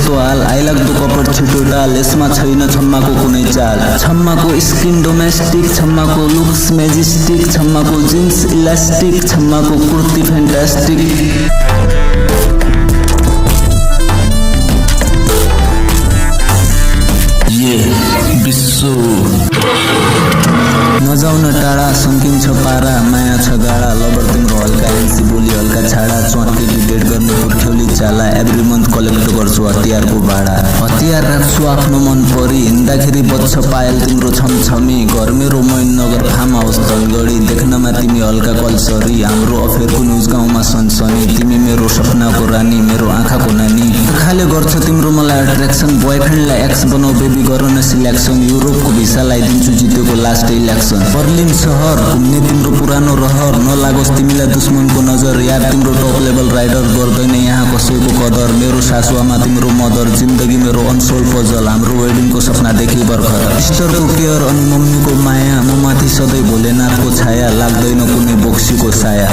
यस्तो हाल आइलाग्दो कपड छिटो डाल यसमा छैन छम्माको कुनै चाल छम्माको स्किन डोमेस्टिक छम्माको लुक्स मेजेस्टिक छम्माको जिन्स इलास्टिक छम्माको कुर्ती फ्यान्टास्टिक नजाउन टाढा सङ्किन्छ पारा माया छ गाडा लबर तिम्रो हल्का एन्सी बोली हल्का छाडा चुवाकेटी डेट गर्ने पुर्ख्यौली चाला एभ्री मन्थ कलेक्ट गर्छु हतियारको भाडा हतियार राख्छु आफ्नो मन परी हिँड्दाखेरि बच्छ पायल तिम्रो छमछमी घर मेरो मोइननगर फार्म हाउस धनगढी देख्नमा तिमी हल्का कलसरी हाम्रो अफेयरको न्युज गाउँमा सनसनी तिमी मेरो सपनाको रानी मेरो आँखाको नानी आँखाले गर्छ तिम्रो मलाई एट्र्याक्सन बोयफ्रेन्डलाई एक्स बनाऊ बेबी गर न सिलेक्सन युरोपको भिसा लगाइदिन्छु जितेको लास्ट इलेक्सन बर्लिन सहर घुम्ने तिम्रो पुरानो रहर नलागोस् तिमीलाई दुश्मनको नजर यार तिम्रो टप लेभल राइडर गर्दैन यहाँ कसैको कदर मेरो सासुआमा तिम्रो मदर जिन्दगी मेरो अनसोल्ड पजल हाम्रो वेडिङको सपना देखि भर्खर सिस्टरको केयर अनि मम्मीको माया म माथि सधैँ भोलेनाथको छाया लाग्दैन कुनै बोक्सीको साया